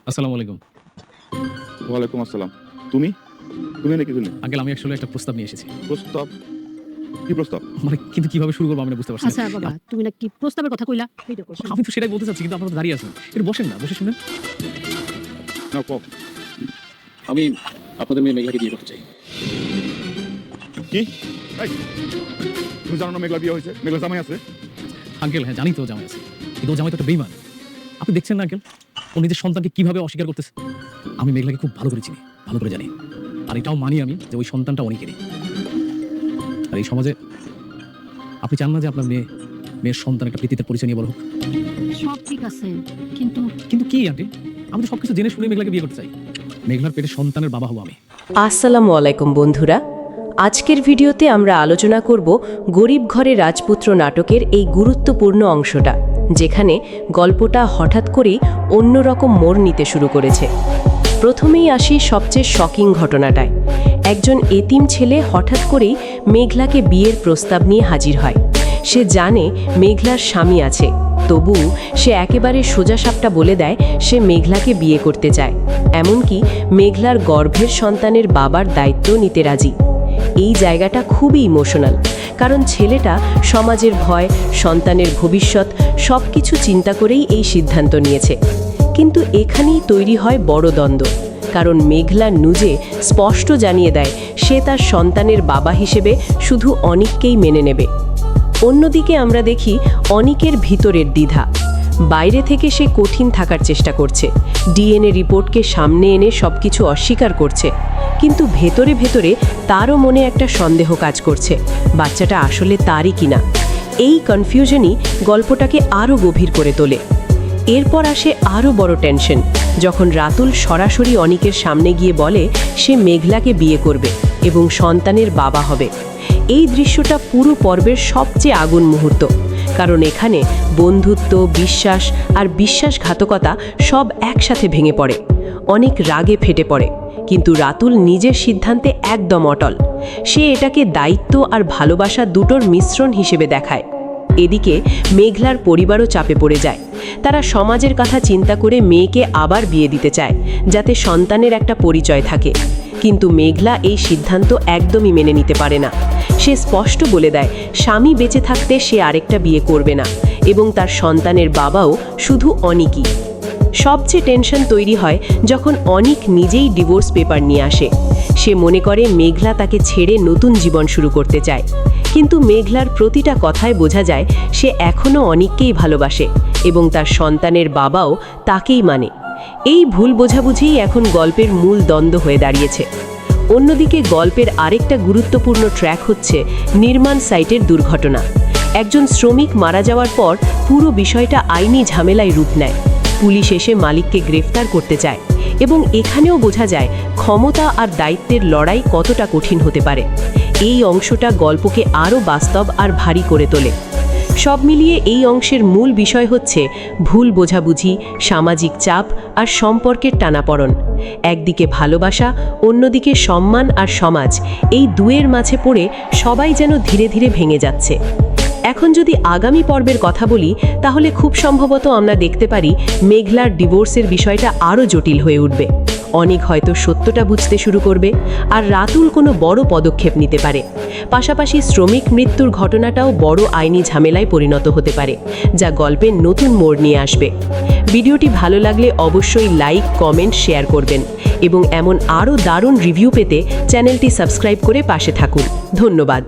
আসসালামু আলাইকুম। ওয়ালাইকুম আসসালাম। তুমি? তুমি নাকি তুমি? আঙ্কেল আমি আসলে একটা প্রস্তাব নিয়ে এসেছি। প্রস্তাব? কি প্রস্তাব? মানে কিন্তু কিভাবে শুরু করব আমি বুঝতে পারছি না। আচ্ছা বাবা, তুমি নাকি প্রস্তাবের কথা কইলা? এইটা কইছো। আমি তো সেটাই বলতে চাচ্ছি কিন্তু আপনারা তো দাঁড়িয়ে আছেন। একটু বসেন না, বসে শুনেন। না কও। আমি আপনাদের মেয়ে মেঘলাকে বিয়ে করতে চাই। কি? এই, তুমি জানো না মেঘলা বিয়ে হয়েছে? মেঘলা জামাই আছে? আঙ্কেল হ্যাঁ জানি তো ও জামাই আছে। কিন্তু ও জামাই তো একটা বেঈমান। আপনি দেখছেন না আঙ্কেল? ও নিজের সন্তানকে কিভাবে অস্বীকার করতেছে। আমি মেঘলাকে খুব ভালো করে চিনি, ভালো করে জানি। আর এটাও মানি আমি যে ওই সন্তানটা অনেকেরই। আর এই সমাজে আপনি চান না যে আপনার মেয়ের সন্তান একটা পৃথিবীতে পরিচয় নিয়ে বড় হোক? সব ঠিক আছে, কিন্তু কিন্তু কি আন্টি? আমি তো সবকিছু জেনে শুনে মেঘলাকে বিয়ে করতে চাই। মেঘলার পেটে সন্তানের বাবা হব আমি। আসসালামু আলাইকুম বন্ধুরা। আজকের ভিডিওতে আমরা আলোচনা করব গরিব ঘরে রাজপুত্র নাটকের এই গুরুত্বপূর্ণ অংশটা, যেখানে গল্পটা হঠাৎ করেই অন্যরকম মোড় নিতে শুরু করেছে। প্রথমেই আসি সবচেয়ে শকিং ঘটনাটায়। একজন এতিম ছেলে হঠাৎ করেই মেঘলাকে বিয়ের প্রস্তাব নিয়ে হাজির হয়। সে জানে মেঘলার স্বামী আছে, তবু সে একেবারে সোজাসাপটা বলে দেয় সে মেঘলাকে বিয়ে করতে চায়। এমনকি মেঘলার গর্ভের সন্তানের বাবার দায়িত্ব নিতে রাজি। এই জায়গাটা খুবই ইমোশনাল, কারণ ছেলেটা সমাজের ভয়, সন্তানের ভবিষ্যৎ সব কিছু চিন্তা করেই এই সিদ্ধান্ত নিয়েছে। কিন্তু এখানেই তৈরি হয় বড় দ্বন্দ্ব, কারণ মেঘলা নিজে স্পষ্ট জানিয়ে দেয় সে তার সন্তানের বাবা হিসেবে শুধু অনিককেই মেনে নেবে। অন্যদিকে আমরা দেখি অনিকের ভিতরের দ্বিধা। বাইরে থেকে সে কঠিন থাকার চেষ্টা করছে, ডিএনএ রিপোর্টকে সামনে এনে সবকিছু অস্বীকার করছে, কিন্তু ভেতরে ভেতরে তারও মনে একটা সন্দেহ কাজ করছে বাচ্চাটা আসলে তারই কিনা। এই কনফিউশনই গল্পটাকে আরও গভীর করে তোলে। এরপর আসে আরও বড় টেনশন, যখন রাতুল সরাসরি অনিকের সামনে গিয়ে বলে সে মেঘলাকে বিয়ে করবে এবং সন্তানের বাবা হবে। এই দৃশ্যটা পুরো পর্বের সবচেয়ে আগুন মুহূর্ত, কারণ এখানে বন্ধুত্ব, বিশ্বাস আর বিশ্বাসঘাতকতা সব একসাথে ভেঙে পড়ে। অনেক রাগে ফেটে পড়ে, কিন্তু রাতুল নিজের সিদ্ধান্তে একদম অটল। সে এটাকে দায়িত্ব আর ভালোবাসা দুটোর মিশ্রণ হিসেবে দেখায়। এদিকে মেঘলার পরিবারও চাপে পড়ে যায়। তারা সমাজের কথা চিন্তা করে মেয়েকে আবার বিয়ে দিতে চায়, যাতে সন্তানের একটা পরিচয় থাকে। কিন্তু মেঘলা এই সিদ্ধান্ত একদমই মেনে নিতে পারে না। সে স্পষ্ট বলে দেয় স্বামী বেঁচে থাকতে সে আরেকটা বিয়ে করবে না, এবং তার সন্তানের বাবাও শুধু অনিকই। সবচেয়ে টেনশন তৈরি হয় যখন অনিক নিজেই ডিভোর্স পেপার নিয়ে আসে। সে মনে করে মেঘলা তাকে ছেড়ে নতুন জীবন শুরু করতে চায়, কিন্তু মেঘলার প্রতিটা কথায় বোঝা যায় সে এখনও অনিককেই ভালোবাসে এবং তার সন্তানের বাবাও তাকেই মানে। এই ভুল বোঝাবুঝিই এখন গল্পের মূল দ্বন্দ্ব হয়ে দাঁড়িয়েছে। অন্যদিকে গল্পের আরেকটা গুরুত্বপূর্ণ ট্র্যাক হচ্ছে নির্মাণ সাইটের দুর্ঘটনা। একজন শ্রমিক মারা যাওয়ার পর পুরো বিষয়টা আইনি ঝামেলায় রূপ নেয়। পুলিশ এসে মালিককে গ্রেফতার করতে চায়, এবং এখানেও বোঝা যায় ক্ষমতা আর দায়িত্বের লড়াই কতটা কঠিন হতে পারে। এই অংশটা গল্পকে আরও বাস্তব আর ভারী করে তোলে। সব মিলিয়ে এই অংশের মূল বিষয় হচ্ছে ভুল বোঝাবুঝি, সামাজিক চাপ আর সম্পর্কের টানাপড়ন। একদিকে ভালোবাসা, অন্যদিকে সম্মান আর সমাজ, এই দুয়ের মাঝে পড়ে সবাই যেন ধীরে ধীরে ভেঙে যাচ্ছে। এখন যদি আগামী পর্বের কথা বলি, তাহলে খুব সম্ভবত আমরা দেখতে পারি মেঘলার ডিভোর্সের বিষয়টা আরও জটিল হয়ে উঠবে। অনেক হয়তো সত্যটা বুঝতে শুরু করবে, আর রাতুল কোনো বড় পদক্ষেপ নিতে পারে। পাশাপাশি শ্রমিক মৃত্যুর ঘটনাটাও বড় আইনি ঝামেলায় পরিণত হতে পারে, যা গল্পের নতুন মোড় নিয়ে আসবে। ভিডিওটি ভালো লাগলে অবশ্যই লাইক, কমেন্ট, শেয়ার করবেন, এবং এমন আরও দারুণ রিভিউ পেতে চ্যানেলটি সাবস্ক্রাইব করে পাশে থাকুন। ধন্যবাদ।